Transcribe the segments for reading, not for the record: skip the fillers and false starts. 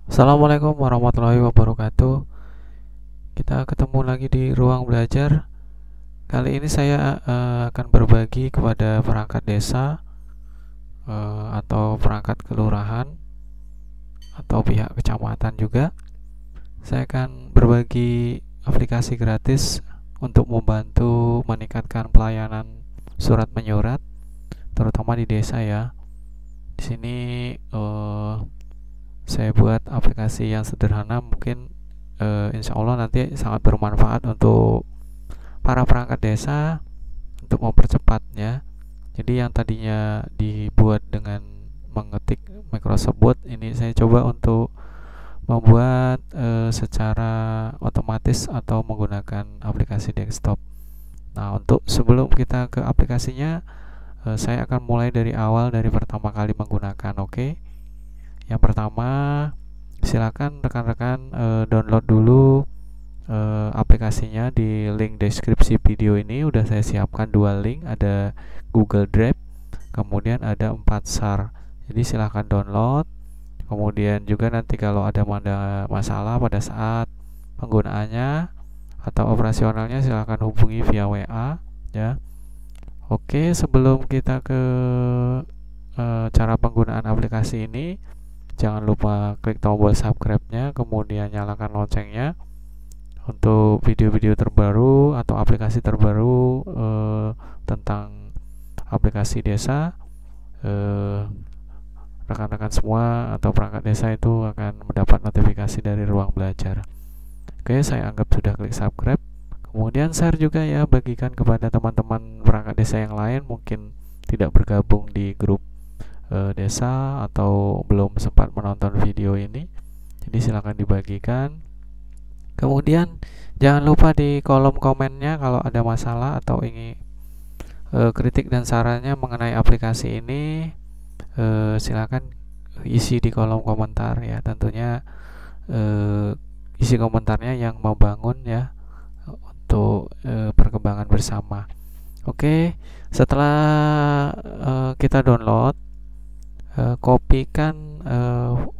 Assalamualaikum warahmatullahi wabarakatuh. Kita ketemu lagi di ruang belajar. Kali ini saya akan berbagi kepada perangkat desa atau perangkat kelurahan atau pihak kecamatan juga. Saya akan berbagi aplikasi gratis untuk membantu meningkatkan pelayanan surat menyurat, terutama di desa ya. Di sini saya buat aplikasi yang sederhana, mungkin insya Allah nanti sangat bermanfaat untuk para perangkat desa untuk mempercepatnya. Jadi yang tadinya dibuat dengan mengetik Microsoft Word, ini saya coba untuk membuat secara otomatis atau menggunakan aplikasi desktop. Nah, untuk sebelum kita ke aplikasinya, saya akan mulai dari awal, dari pertama kali menggunakan. Oke. Yang pertama, silakan rekan-rekan download dulu aplikasinya di link deskripsi video ini. Udah saya siapkan dua link, ada Google Drive, kemudian ada 4 SAR. Jadi silahkan download. Kemudian juga nanti kalau ada masalah pada saat penggunaannya atau operasionalnya, silahkan hubungi via WA ya. Oke, sebelum kita ke cara penggunaan aplikasi ini, jangan lupa klik tombol subscribe-nya, kemudian nyalakan loncengnya untuk video-video terbaru atau aplikasi terbaru tentang aplikasi desa. Rekan-rekan semua atau perangkat desa itu akan mendapat notifikasi dari ruang belajar. Oke, saya anggap sudah klik subscribe. Kemudian share juga ya, bagikan kepada teman-teman perangkat desa yang lain, mungkin tidak bergabung di grup desa atau belum sempat menonton video ini. Jadi silakan dibagikan. Kemudian jangan lupa di kolom komennya kalau ada masalah atau ingin kritik dan sarannya mengenai aplikasi ini, silakan isi di kolom komentar ya. Tentunya isi komentarnya yang membangun ya, untuk perkembangan bersama. Oke, setelah kita download, kopikan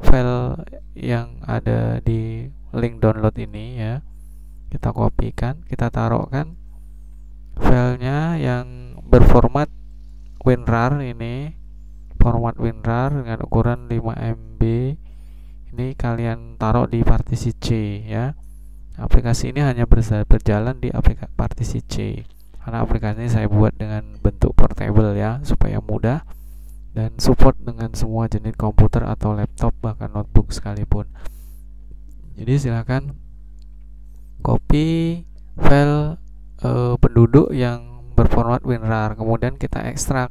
file yang ada di link download ini ya. Kita kopikan, kita taruhkan filenya yang berformat WinRAR ini, format WinRAR dengan ukuran 5 MB. Ini kalian taruh di partisi C ya. Aplikasi ini hanya berjalan di partisi C, karena aplikasi ini saya buat dengan bentuk portable ya, supaya mudah dan support dengan semua jenis komputer atau laptop, bahkan notebook sekalipun. Jadi silakan copy file penduduk yang berformat WinRAR, kemudian kita ekstrak.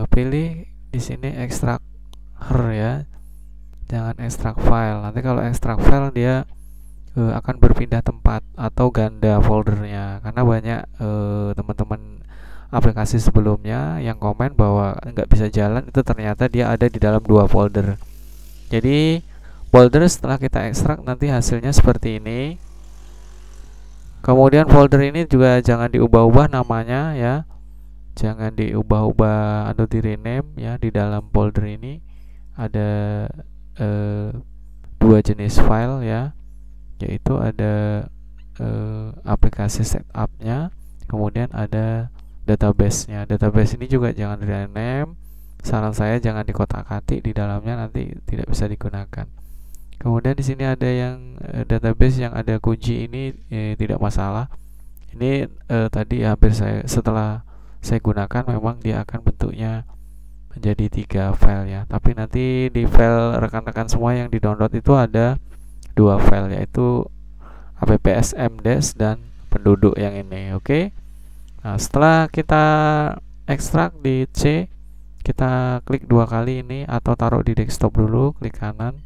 Pilih di sini ekstrak ya, jangan ekstrak file. Nanti kalau ekstrak file dia akan berpindah tempat atau ganda foldernya, karena banyak teman-teman aplikasi sebelumnya yang komen bahwa nggak bisa jalan, itu ternyata dia ada di dalam 2 folder. Jadi folder setelah kita ekstrak nanti hasilnya seperti ini. Kemudian folder ini juga jangan diubah-ubah namanya ya, jangan diubah-ubah atau di rename ya. Di dalam folder ini ada 2 jenis file ya, yaitu ada aplikasi setupnya, kemudian ada database-nya. Database ini juga jangan di rename. Saran saya jangan dikotak-katik di dalamnya, nanti tidak bisa digunakan. Kemudian di sini ada yang database yang ada kunci ini tidak masalah. Ini tadi hampir setelah saya gunakan, memang dia akan bentuknya menjadi 3 file ya. Tapi nanti di file rekan-rekan semua yang di-download itu ada 2 file, yaitu appsmdes dan penduduk yang ini. Oke. Nah, setelah kita ekstrak di C, kita klik 2 kali ini atau taruh di desktop dulu, klik kanan,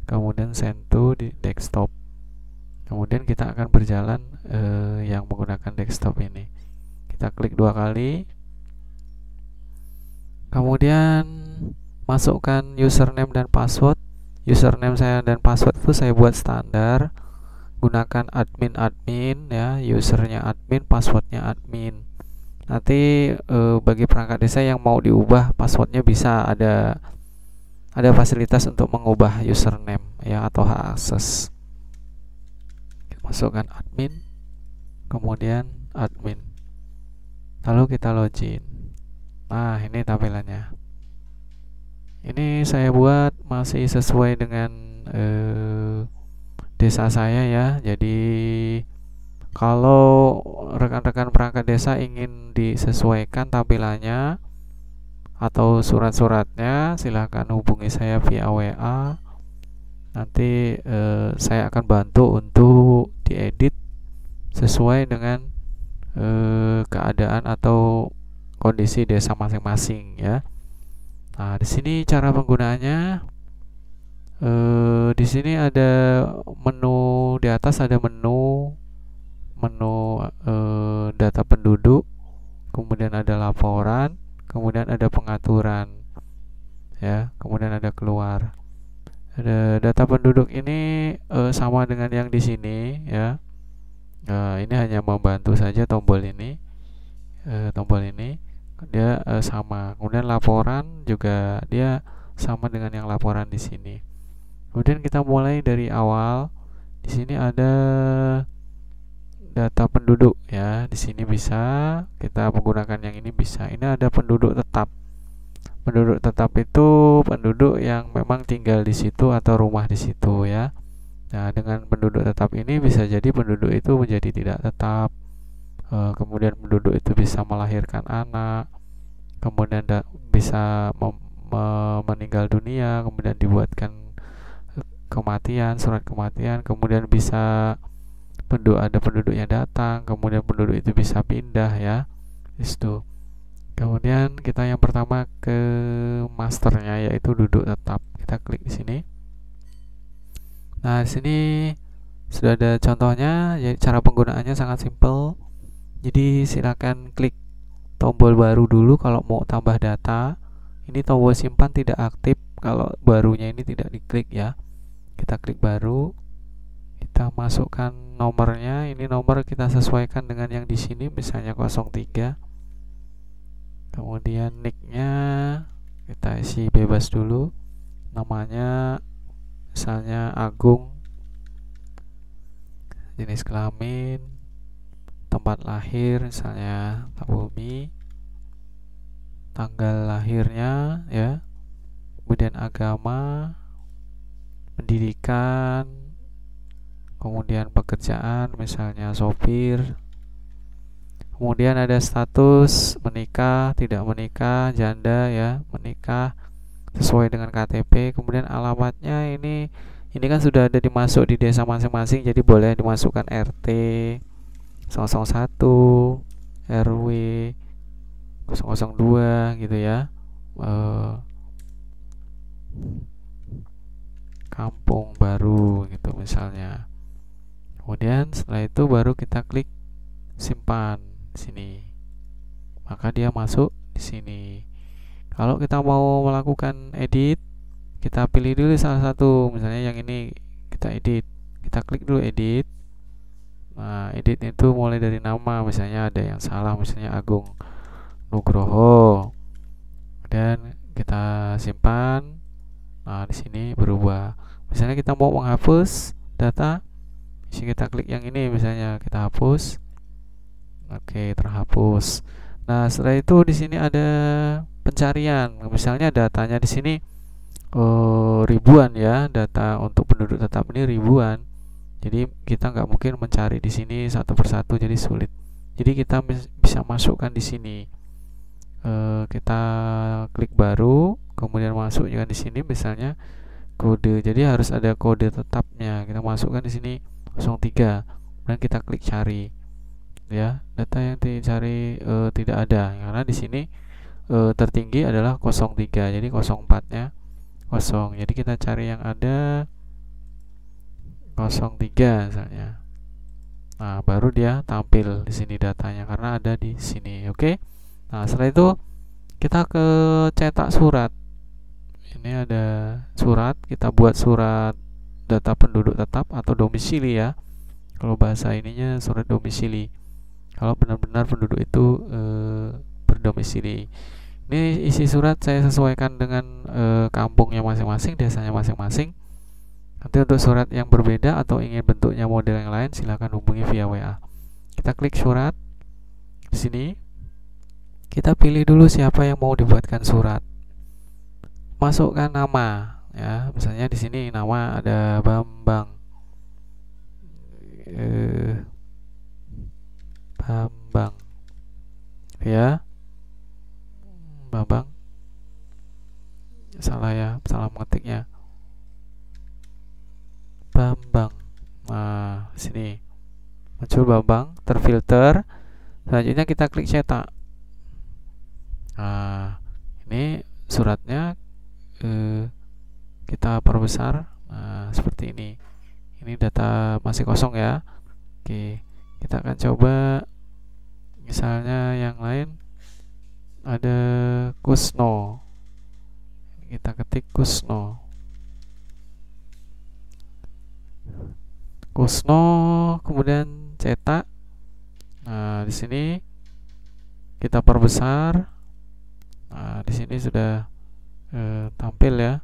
kemudian send to di desktop. Kemudian kita akan berjalan yang menggunakan desktop ini. Kita klik 2 kali, kemudian masukkan username dan password. Username saya dan password itu saya buat standar, gunakan admin ya, usernya admin, passwordnya admin. nanti bagi perangkat desa yang mau diubah passwordnya bisa ada fasilitas untuk mengubah username ya atau hak akses. Masukkan admin, kemudian admin, lalu kita login. Nah, ini tampilannya. Ini saya buat masih sesuai dengan desa saya ya. Jadi kalau rekan-rekan perangkat desa ingin disesuaikan tampilannya atau surat-suratnya, silahkan hubungi saya via WA. Nanti saya akan bantu untuk diedit sesuai dengan keadaan atau kondisi desa masing-masing ya. Nah, di sini cara penggunaannya. Di sini ada menu, di atas ada menu data penduduk, kemudian ada laporan, kemudian ada pengaturan ya, kemudian ada keluar. Ada data penduduk ini sama dengan yang di sini ya. Ini hanya membantu saja tombol ini, dia sama. Kemudian laporan juga dia sama dengan yang laporan di sini. Kemudian kita mulai dari awal. Di sini ada data penduduk ya. Di sini bisa kita menggunakan yang ini bisa. Ini ada penduduk tetap. Penduduk tetap itu penduduk yang memang tinggal di situ atau rumah di situ ya. Nah, dengan penduduk tetap ini bisa jadi penduduk itu menjadi tidak tetap. Kemudian penduduk itu bisa melahirkan anak, kemudian bisa meninggal dunia, kemudian dibuatkan kematian, surat kematian, kemudian bisa ada penduduk yang datang, kemudian penduduk itu bisa pindah ya. Itu. Kemudian kita yang pertama ke masternya yaitu duduk tetap. Kita klik di sini. Nah, di sini sudah ada contohnya. Jadi cara penggunaannya sangat simpel. Jadi silakan klik tombol baru dulu kalau mau tambah data. Ini tombol simpan tidak aktif kalau barunya ini tidak diklik ya. Kita klik baru, kita masukkan nomornya. Ini nomor kita sesuaikan dengan yang di sini, misalnya 03. Kemudian nicknya kita isi bebas dulu, namanya misalnya Agung, jenis kelamin, tempat lahir misalnya Bumi, tanggal lahirnya ya, kemudian agama, pendidikan, kemudian pekerjaan misalnya sopir, kemudian ada status menikah, tidak menikah, janda ya, menikah sesuai dengan KTP, kemudian alamatnya ini kan sudah ada dimasuk di desa masing-masing, jadi boleh dimasukkan RT 001, RW 002 gitu ya, kampung baru gitu misalnya. Kemudian setelah itu baru kita klik simpan di sini, maka dia masuk di sini. Kalau kita mau melakukan edit, kita pilih dulu salah satu, misalnya yang ini kita edit, kita klik dulu edit. Nah, edit itu mulai dari nama, misalnya ada yang salah, misalnya Agung Nugroho, dan kita simpan. Nah, di sini berubah. Misalnya kita mau menghapus data, kita klik yang ini, misalnya kita hapus. Oke, terhapus. Nah, setelah itu di sini ada pencarian. Misalnya datanya di sini ribuan ya, data untuk penduduk tetap ini ribuan. Jadi kita nggak mungkin mencari di sini satu persatu, jadi sulit. Jadi kita bisa masukkan di sini. Kita klik baru, kemudian masukkan di sini misalnya kode. Jadi harus ada kode tetapnya. Kita masukkan di sini 03. Kemudian kita klik cari. Ya, data yang dicari tidak ada karena di sini tertinggi adalah 03. Jadi 04-nya kosong. Jadi kita cari yang ada 03 misalnya. Nah, baru dia tampil di sini datanya karena ada di sini. Oke. Nah, setelah itu kita ke cetak surat. Ini ada surat, kita buat surat data penduduk tetap atau domisili ya. Kalau bahasa ininya surat domisili. Kalau benar-benar penduduk itu berdomisili. Ini isi surat saya sesuaikan dengan kampungnya masing-masing, desanya masing-masing. Nanti untuk surat yang berbeda atau ingin bentuknya model yang lain, silakan hubungi via WA. Kita klik surat. Di sini kita pilih dulu siapa yang mau dibuatkan surat. Masukkan nama, ya. Misalnya di sini nama ada Bambang. Bambang. Ya. Bambang. Salah ya, salah mengetiknya. Bambang. Nah, sini muncul Bambang, terfilter. Selanjutnya kita klik cetak. Nah, ini suratnya kita perbesar. Nah, seperti ini. Ini data masih kosong ya. Oke, kita akan coba misalnya yang lain. Ada Kusno. Kita ketik Kusno. Kemudian cetak. Nah, di sini kita perbesar. Nah, di sini sudah tampil ya.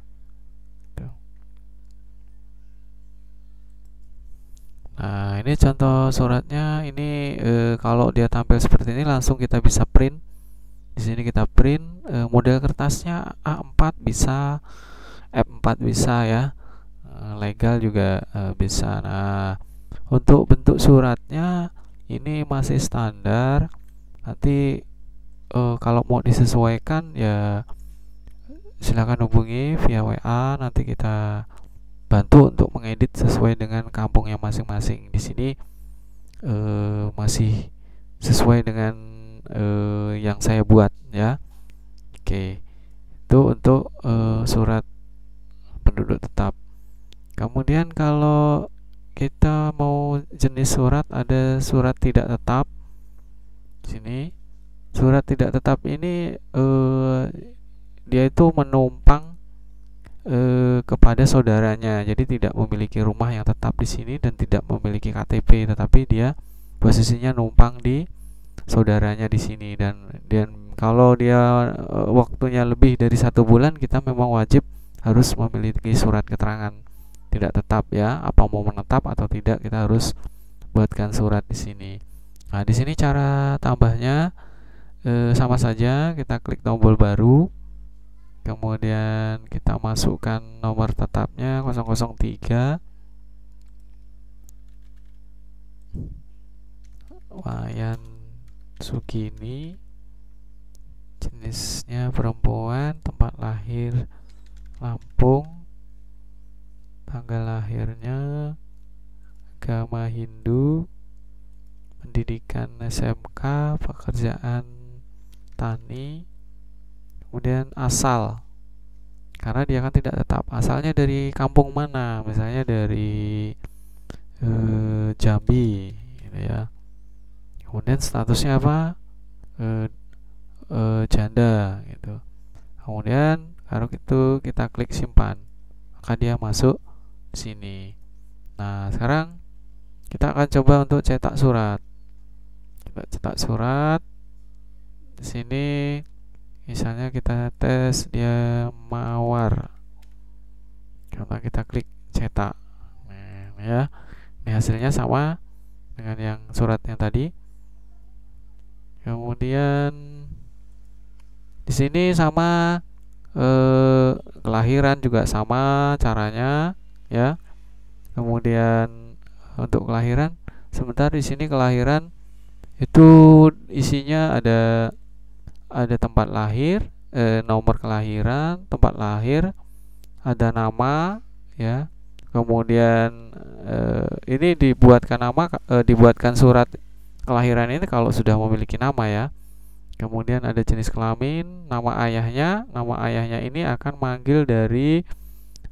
Nah, ini contoh suratnya. Ini kalau dia tampil seperti ini langsung kita bisa print. Di sini kita print. Model kertasnya A4 bisa, F4 bisa ya. Legal juga bisa. Nah, untuk bentuk suratnya ini masih standar. Nanti kalau mau disesuaikan ya silakan hubungi via WA. Nanti kita bantu untuk mengedit sesuai dengan kampungnya masing-masing. Di sini masih sesuai dengan yang saya buat ya. Oke, itu untuk surat penduduk tetap. Kemudian kalau kita mau jenis surat, ada surat tidak tetap. Di sini surat tidak tetap ini dia itu menumpang kepada saudaranya, jadi tidak memiliki rumah yang tetap di sini dan tidak memiliki KTP, tetapi dia posisinya numpang di saudaranya di sini. Dan kalau dia waktunya lebih dari 1 bulan, kita memang wajib harus memiliki surat keterangan tidak tetap ya. Apa mau menetap atau tidak, kita harus buatkan surat di sini. Nah, di sini cara tambahnya sama saja. Kita klik tombol baru, kemudian kita masukkan nomor tetapnya 003. Wayan Sugini, jenisnya perempuan, tempat lahir Lampung, tanggal lahirnya agama Hindu, pendidikan SMK, pekerjaan tani, kemudian asal, karena dia kan tidak tetap, asalnya dari kampung mana, misalnya dari Jambi gitu ya. Kemudian statusnya apa, janda gitu. Kemudian kalau itu kita klik simpan, maka dia masuk sini. Nah, sekarang kita akan coba untuk cetak surat. Kita cetak surat di sini. Misalnya kita tes dia Mawar. Karena kita klik cetak. Nah, ya. Ini hasilnya sama dengan yang surat yang tadi. Kemudian di sini sama kelahiran juga sama caranya ya. Kemudian untuk kelahiran, sebentar, di sini kelahiran itu isinya ada tempat lahir, nomor kelahiran, tempat lahir, ada nama ya. Kemudian ini dibuatkan surat kelahiran ini kalau sudah memiliki nama ya. Kemudian ada jenis kelamin, nama ayahnya. Nama ayahnya ini akan manggil dari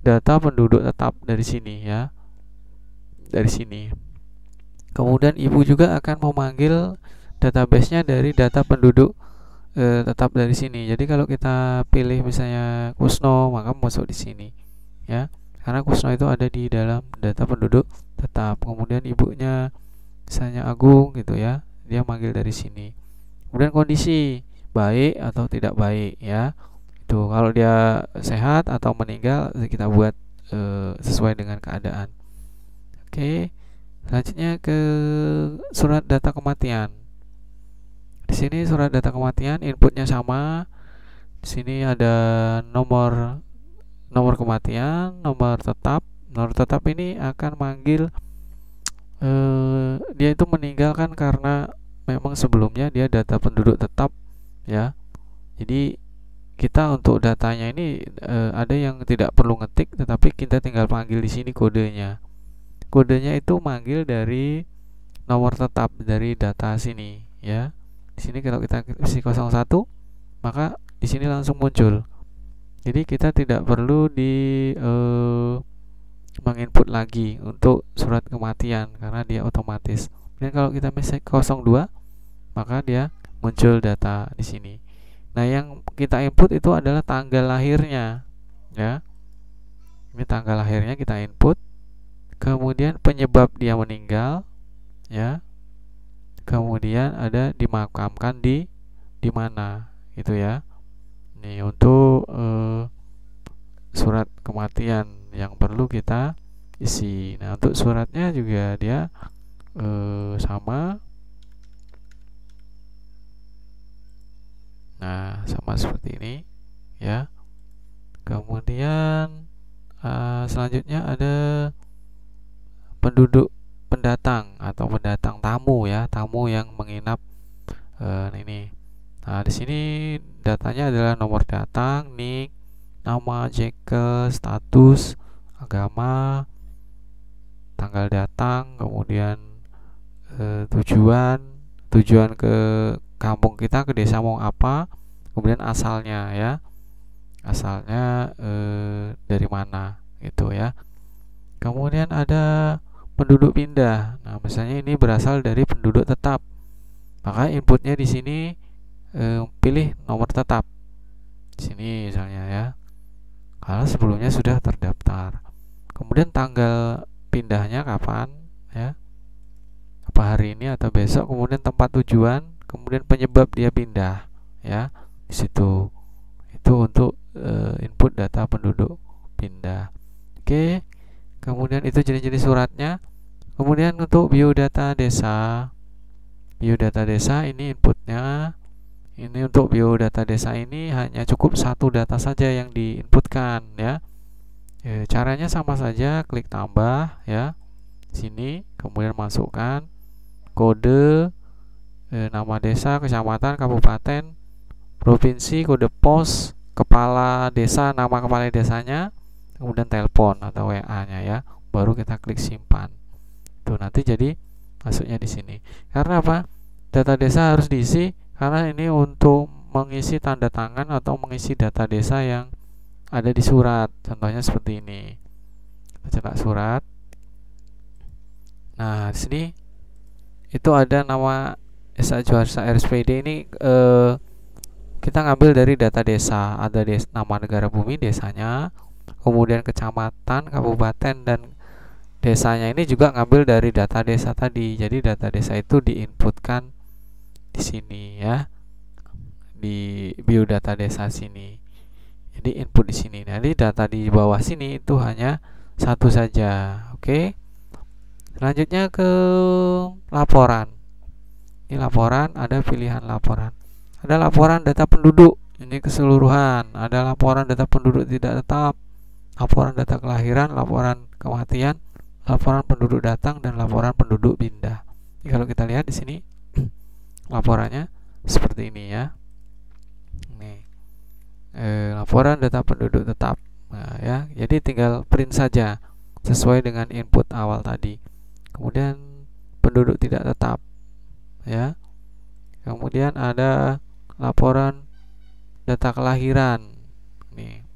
data penduduk tetap dari sini ya. Dari sini. Kemudian ibu juga akan memanggil database-nya dari data penduduk tetap dari sini. Jadi kalau kita pilih misalnya Kusno, maka masuk di sini ya. Karena Kusno itu ada di dalam data penduduk tetap. Kemudian ibunya misalnya Agung gitu ya. Dia manggil dari sini. Kemudian kondisi, baik atau tidak baik ya. Itu kalau dia sehat atau meninggal kita buat sesuai dengan keadaan. Oke, selanjutnya ke surat data kematian. Di sini surat data kematian inputnya sama. Di sini ada nomor kematian, nomor tetap. Nomor tetap ini akan manggil dia itu meninggalkan karena memang sebelumnya dia data penduduk tetap ya. Jadi kita untuk datanya ini ada yang tidak perlu ngetik, tetapi kita tinggal panggil di sini kodenya. Kodenya itu manggil dari nomor tetap dari data sini ya. Di sini kalau kita isi 01, maka di sini langsung muncul. Jadi kita tidak perlu di menginput lagi untuk surat kematian karena dia otomatis. Dan kalau kita misalnya 02, maka dia muncul data di sini. Nah, yang kita input itu adalah tanggal lahirnya ya. Ini tanggal lahirnya kita input. Kemudian penyebab dia meninggal ya. Kemudian ada dimakamkan di mana gitu ya. Ini untuk surat kematian yang perlu kita isi. Nah, untuk suratnya juga dia sama. Nah, sama seperti ini ya. Kemudian selanjutnya ada penduduk pendatang atau pendatang tamu ya, tamu yang menginap ini. Nah, di sini datanya adalah nomor datang, nik, nama, JK, status, agama, tanggal datang, kemudian tujuan ke kampung kita, ke desa mau apa, kemudian asalnya ya, asalnya dari mana gitu ya. Kemudian ada penduduk pindah. Nah, misalnya ini berasal dari penduduk tetap, maka inputnya di sini pilih nomor tetap di sini misalnya ya, kalau sebelumnya sudah terdaftar. Kemudian tanggal pindahnya kapan ya, apa hari ini atau besok, kemudian tempat tujuan, kemudian penyebab dia pindah ya di situ. Itu untuk input data penduduk pindah. Oke, kemudian itu jenis-jenis suratnya. Kemudian untuk biodata desa, biodata desa ini inputnya. Ini untuk biodata desa ini hanya cukup satu data saja yang diinputkan ya. Caranya sama saja, klik tambah ya sini, kemudian masukkan kode, nama desa, kecamatan, kabupaten, provinsi, kode pos, kepala desa, nama kepala desanya, kemudian telepon atau WA-nya ya. Baru kita klik simpan. Tuh, nanti jadi masuknya di sini. Karena apa? Data desa harus diisi karena ini untuk mengisi tanda tangan atau mengisi data desa yang ada di surat. Contohnya seperti ini. Kita cetak surat. Nah, di sini itu ada nama Esa Juarsa RSPD ini kita ngambil dari data desa. Ada nama negara bumi desanya, kemudian kecamatan, kabupaten, dan desanya ini juga ngambil dari data desa tadi. Jadi data desa itu diinputkan di sini ya, di biodata desa sini. Jadi input di sini. Nanti data di bawah sini itu hanya satu saja. Oke. Selanjutnya ke laporan. Ini laporan, ada pilihan laporan. Ada laporan data penduduk, ini keseluruhan. Ada laporan data penduduk tidak tetap, laporan data kelahiran, laporan kematian, laporan penduduk datang, dan laporan penduduk pindah. Jadi kalau kita lihat di sini laporannya seperti ini ya. Nih, laporan data penduduk tetap. Nah, ya, jadi tinggal print saja sesuai dengan input awal tadi. Kemudian penduduk tidak tetap, ya. Kemudian ada laporan data kelahiran. Nih.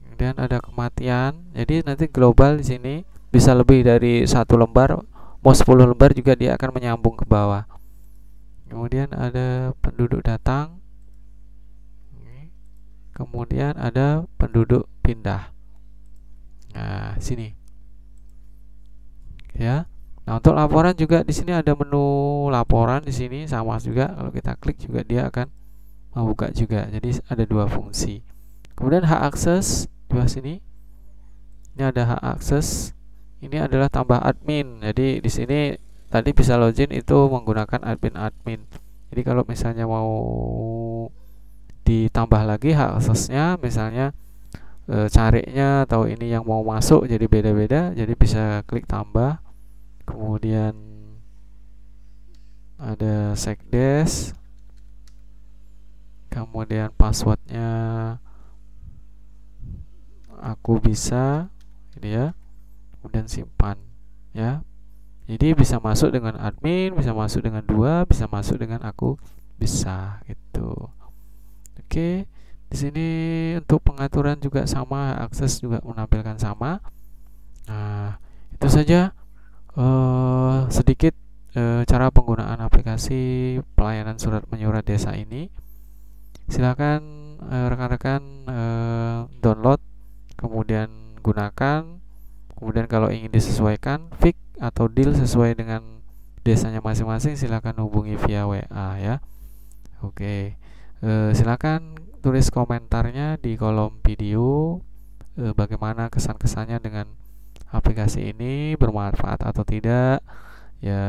Kemudian ada kematian. Jadi nanti global di sini bisa lebih dari 1 lembar, mau 10 lembar juga dia akan menyambung ke bawah. Kemudian ada penduduk datang. Kemudian ada penduduk pindah. Nah, sini. Ya. Nah, untuk laporan juga di sini ada menu laporan di sini sama juga. Kalau kita klik juga dia akan membuka juga. Jadi ada dua fungsi. Kemudian hak akses di bawah sini. Ini ada hak akses. Ini adalah tambah admin. Jadi di sini tadi bisa login itu menggunakan admin. Jadi kalau misalnya mau ditambah lagi hak aksesnya, misalnya carinya atau ini yang mau masuk jadi beda-beda, jadi bisa klik tambah. Kemudian ada sekdes, kemudian passwordnya aku bisa ini ya, kemudian simpan ya. Jadi bisa masuk dengan admin, bisa masuk dengan dua, bisa masuk dengan aku bisa gitu. Oke, di sini untuk pengaturan juga sama, akses juga menampilkan sama. Nah, itu saja sedikit cara penggunaan aplikasi pelayanan surat menyurat desa ini. Silakan rekan-rekan download, kemudian gunakan. Kemudian kalau ingin disesuaikan fix atau deal sesuai dengan desanya masing-masing, silakan hubungi via WA ya. Oke, silakan tulis komentarnya di kolom video, bagaimana kesan-kesannya dengan aplikasi ini, bermanfaat atau tidak ya.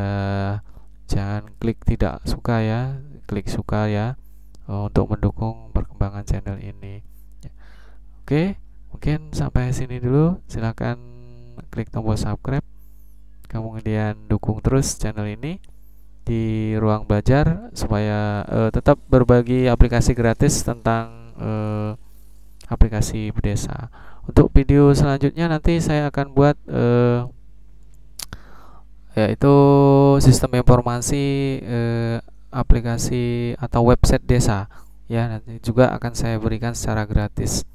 Jangan klik tidak suka ya, klik suka ya, untuk mendukung perkembangan channel ini. Oke, mungkin sampai sini dulu. Silakan klik tombol subscribe, kemudian dukung terus channel ini di Ruang Belajar supaya tetap berbagi aplikasi gratis tentang aplikasi desa. Untuk video selanjutnya nanti saya akan buat yaitu sistem informasi aplikasi atau website desa ya, nanti juga akan saya berikan secara gratis.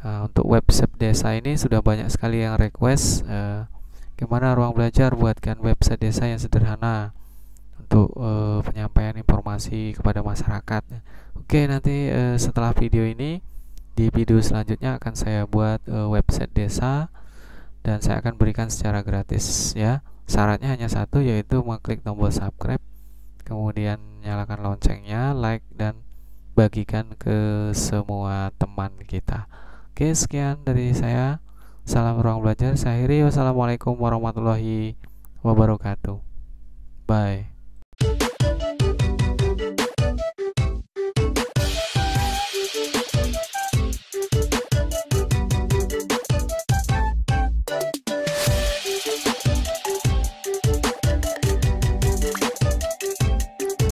Untuk website desa ini sudah banyak sekali yang request gimana Ruang Belajar buatkan website desa yang sederhana untuk penyampaian informasi kepada masyarakat. Oke, nanti setelah video ini, di video selanjutnya akan saya buat website desa dan saya akan berikan secara gratis ya. Syaratnya hanya satu, yaitu mengklik tombol subscribe, kemudian nyalakan loncengnya, like, dan bagikan ke semua teman kita. Oke, sekian dari saya. Salam Ruang Belajar. Saya akhiri. Wassalamualaikum warahmatullahi wabarakatuh. Bye.